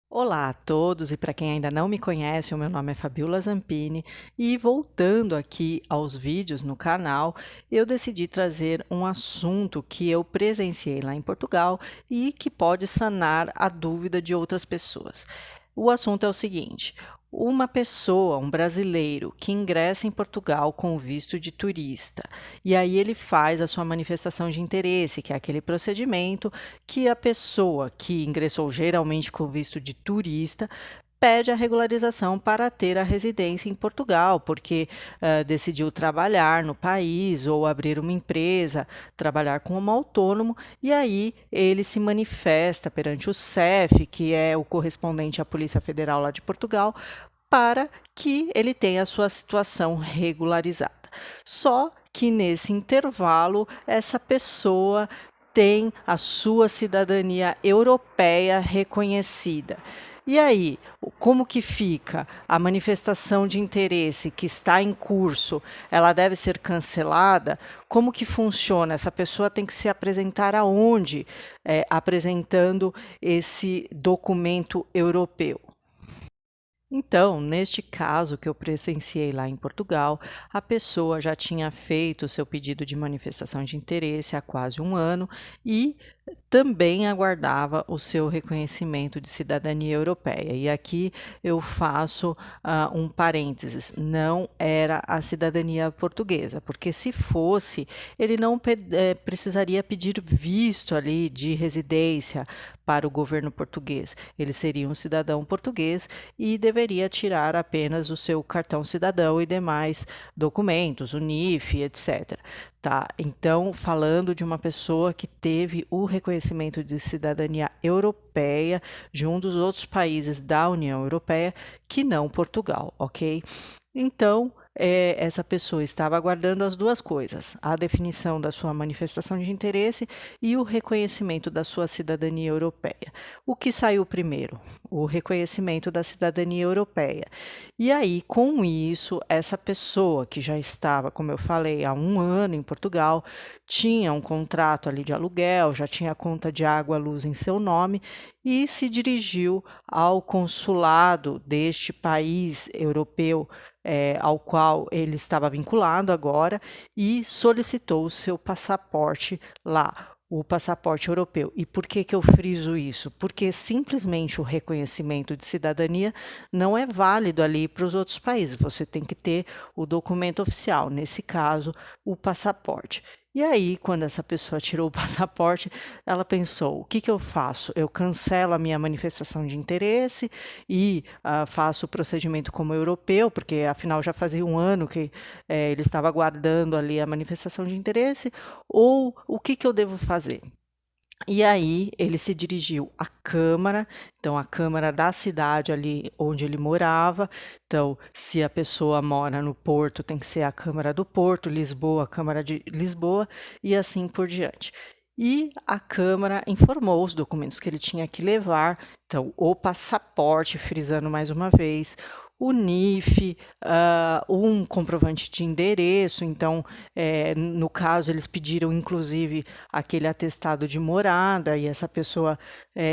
Olá a todos, e para quem ainda não me conhece, o meu nome é Fabiola Zampini e voltando aqui aos vídeos no canal, eu decidi trazer um assunto que eu presenciei lá em Portugal e que pode sanar a dúvida de outras pessoas. O assunto é o seguinte: uma pessoa, um brasileiro, que ingressa em Portugal com visto de turista, e aí ele faz a sua manifestação de interesse, que é aquele procedimento que a pessoa que ingressou geralmente com visto de turista pede a regularização para ter a residência em Portugal, porque decidiu trabalhar no país ou abrir uma empresa, trabalhar como autônomo, e aí ele se manifesta perante o CEF, que é o correspondente à Polícia Federal lá de Portugal, para que ele tenha a sua situação regularizada. Só que nesse intervalo, essa pessoa tem a sua cidadania europeia reconhecida. E aí, como que fica a manifestação de interesse que está em curso? Ela deve ser cancelada? Como que funciona? Essa pessoa tem que se apresentar aonde, apresentando esse documento europeu? Então, neste caso que eu presenciei lá em Portugal, a pessoa já tinha feito o seu pedido de manifestação de interesse há quase um ano e também aguardava o seu reconhecimento de cidadania europeia. E aqui eu faço um parênteses: não era a cidadania portuguesa, porque se fosse, ele não precisaria pedir visto ali de residência para o governo português. Ele seria um cidadão português e deveria tirar apenas o seu cartão cidadão e demais documentos, o NIF, etc. Tá? Então, falando de uma pessoa que teve o reconhecimento de cidadania europeia de um dos outros países da União Europeia, que não Portugal, ok? Então, essa pessoa estava aguardando as duas coisas: a definição da sua manifestação de interesse e o reconhecimento da sua cidadania europeia. O que saiu primeiro? O reconhecimento da cidadania europeia. E aí, com isso, essa pessoa que já estava, como eu falei, há um ano em Portugal, tinha um contrato ali de aluguel, já tinha conta de água, luz em seu nome e se dirigiu ao consulado deste país europeu ao qual ele estava vinculado agora e solicitou o seu passaporte lá, o passaporte europeu. E por que eu friso isso? Porque simplesmente o reconhecimento de cidadania não é válido ali para os outros países. Você tem que ter o documento oficial, nesse caso, o passaporte. E aí, quando essa pessoa tirou o passaporte, ela pensou: o que eu faço? Eu cancelo a minha manifestação de interesse e faço o procedimento como europeu, porque afinal já fazia um ano que ele estava aguardando ali a manifestação de interesse, ou o que eu devo fazer? E aí ele se dirigiu à Câmara, então a Câmara da cidade ali onde ele morava. Então, se a pessoa mora no Porto, tem que ser a Câmara do Porto, Lisboa, a Câmara de Lisboa e assim por diante. E a Câmara informou os documentos que ele tinha que levar, então o passaporte, frisando mais uma vez, o NIF, um comprovante de endereço. Então, no caso, eles pediram inclusive aquele atestado de morada, e essa pessoa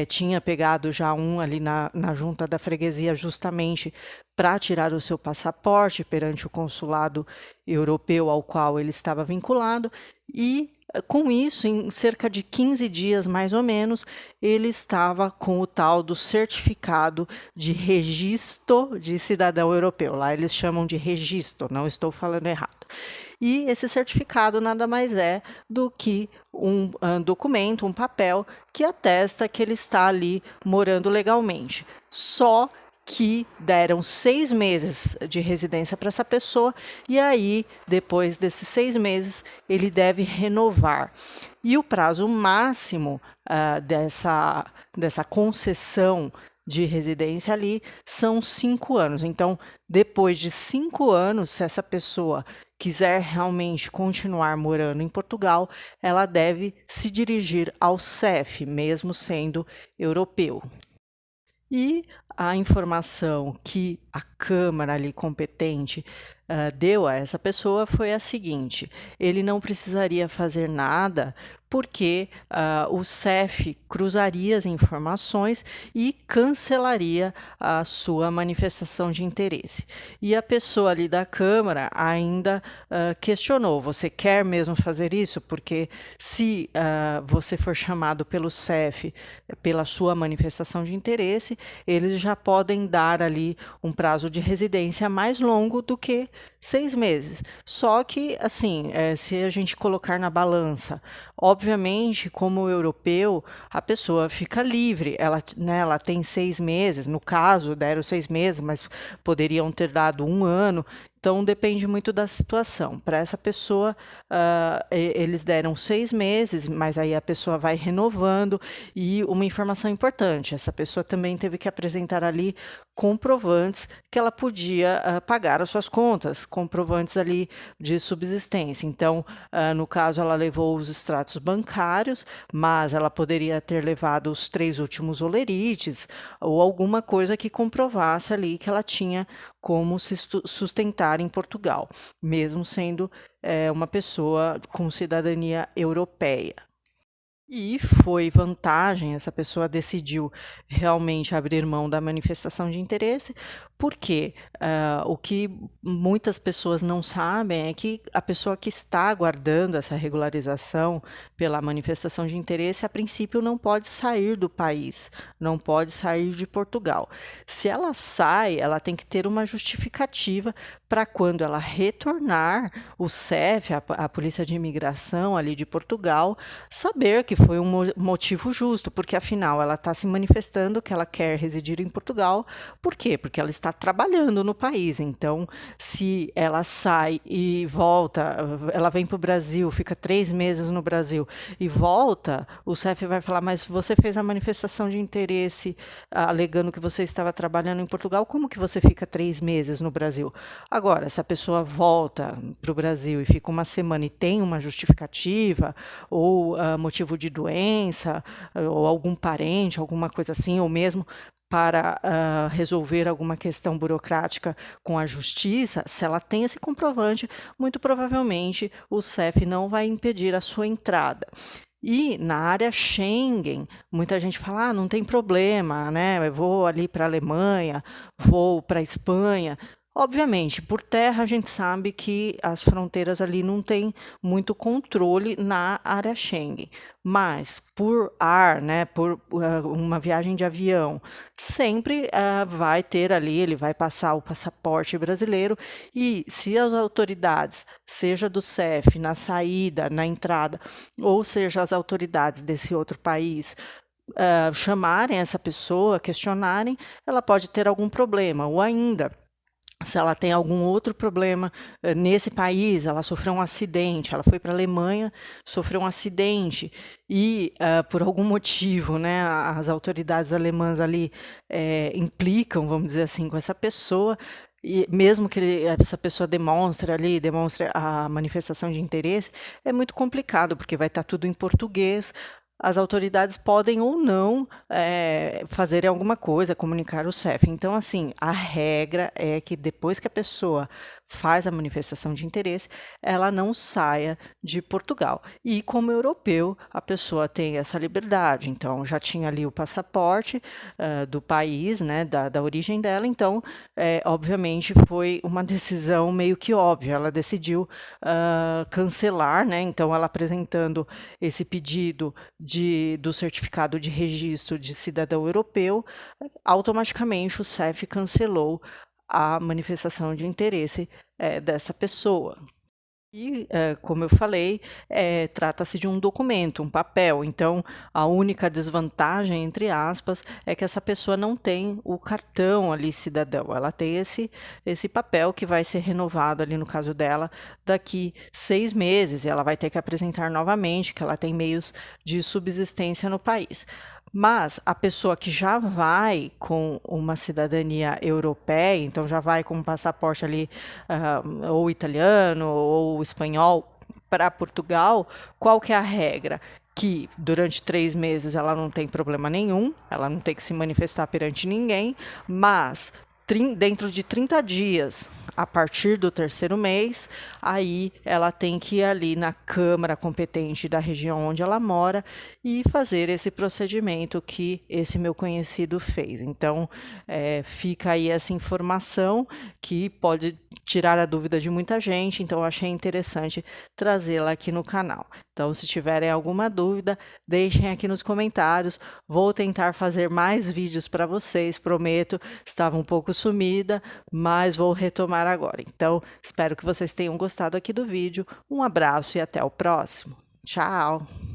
tinha pegado já um ali na junta da freguesia, justamente para tirar o seu passaporte perante o consulado europeu ao qual ele estava vinculado, e com isso, em cerca de 15 dias mais ou menos, ele estava com o tal do certificado de registro de cidadão europeu. Lá eles chamam de registro, não estou falando errado. E esse certificado nada mais é do que um documento, um papel que atesta que ele está ali morando legalmente. Só que deram 6 meses de residência para essa pessoa, e aí, depois desses 6 meses, ele deve renovar. E o prazo máximo dessa concessão de residência ali são 5 anos. Então, depois de 5 anos, se essa pessoa quiser realmente continuar morando em Portugal, ela deve se dirigir ao CEF, mesmo sendo europeu. E a informação que a Câmara ali competente deu a essa pessoa foi a seguinte: ele não precisaria fazer nada porque o CEF cruzaria as informações e cancelaria a sua manifestação de interesse. E a pessoa ali da Câmara ainda questionou: você quer mesmo fazer isso? Porque se você for chamado pelo CEF pela sua manifestação de interesse, eles já podem dar ali um prazo de residência mais longo do que 6 meses. Só que, assim, se a gente colocar na balança, obviamente, como europeu, a pessoa fica livre. Ela, né, ela tem 6 meses, no caso, deram 6 meses, mas poderiam ter dado um ano. Então, depende muito da situação. Para essa pessoa, eles deram 6 meses, mas aí a pessoa vai renovando. E uma informação importante: essa pessoa também teve que apresentar ali comprovantes que ela podia pagar as suas contas, comprovantes ali de subsistência. Então, no caso, ela levou os extratos bancários, mas ela poderia ter levado os 3 últimos olerites ou alguma coisa que comprovasse ali que ela tinha como se sustentar em Portugal, mesmo sendo uma pessoa com cidadania europeia. E foi vantagem, essa pessoa decidiu realmente abrir mão da manifestação de interesse, porque o que muitas pessoas não sabem é que a pessoa que está aguardando essa regularização pela manifestação de interesse, a princípio não pode sair do país, não pode sair de Portugal. Se ela sai, ela tem que ter uma justificativa para quando ela retornar, o CEF, a Polícia de Imigração ali de Portugal, saber que foi um motivo justo, porque afinal ela está se manifestando que ela quer residir em Portugal. Por quê? Porque ela está trabalhando no país. Então, se ela sai e volta, ela vem para o Brasil, fica 3 meses no Brasil e volta, o CEF vai falar: mas você fez a manifestação de interesse alegando que você estava trabalhando em Portugal, como que você fica 3 meses no Brasil? Agora, se a pessoa volta para o Brasil e fica uma semana e tem uma justificativa, ou motivo de doença, ou algum parente, alguma coisa assim, ou mesmo para resolver alguma questão burocrática com a justiça, se ela tem esse comprovante, muito provavelmente o CEF não vai impedir a sua entrada. E na área Schengen, muita gente fala: não tem problema, né? Eu vou ali para a Alemanha, vou para a Espanha. Obviamente, por terra a gente sabe que as fronteiras ali não têm muito controle na área Schengen, mas por ar, né, por uma viagem de avião, sempre vai ter ali, ele vai passar o passaporte brasileiro, e se as autoridades, seja do CEF, na saída, na entrada, ou seja as autoridades desse outro país, chamarem essa pessoa, questionarem, ela pode ter algum problema, ou ainda, se ela tem algum outro problema nesse país, ela sofreu um acidente, ela foi para a Alemanha, sofreu um acidente e, por algum motivo, né, as autoridades alemãs ali implicam, vamos dizer assim, com essa pessoa, e mesmo que essa pessoa demonstre a manifestação de interesse, é muito complicado, porque vai estar tudo em português. As autoridades podem ou não fazer alguma coisa, comunicar o CEF. Então, assim, a regra é que depois que a pessoa faz a manifestação de interesse, ela não saia de Portugal. E como europeu, a pessoa tem essa liberdade. Então, já tinha ali o passaporte do país, né, da origem dela. Então, obviamente, foi uma decisão meio que óbvia. Ela decidiu cancelar, né? Então, ela apresentando esse pedido do certificado de registro de cidadão europeu, automaticamente o CEF cancelou a manifestação de interesse dessa pessoa. E, como eu falei, trata-se de um documento, um papel. Então, a única desvantagem, entre aspas, é que essa pessoa não tem o cartão ali cidadão. Ela tem esse papel que vai ser renovado ali, no caso dela, daqui 6 meses. E ela vai ter que apresentar novamente que ela tem meios de subsistência no país. Mas a pessoa que já vai com uma cidadania europeia, então já vai com um passaporte ali, ou italiano ou espanhol, para Portugal, qual que é a regra? Que durante 3 meses ela não tem problema nenhum, ela não tem que se manifestar perante ninguém, mas dentro de 30 dias a partir do terceiro mês, aí ela tem que ir ali na Câmara competente da região onde ela mora e fazer esse procedimento que esse meu conhecido fez. Então, fica aí essa informação que pode tirar a dúvida de muita gente, então eu achei interessante trazê-la aqui no canal. Então, se tiverem alguma dúvida, deixem aqui nos comentários. Vou tentar fazer mais vídeos para vocês, prometo. Estava um pouco sumida, mas vou retomar agora. Então, espero que vocês tenham gostado aqui do vídeo. Um abraço e até o próximo. Tchau!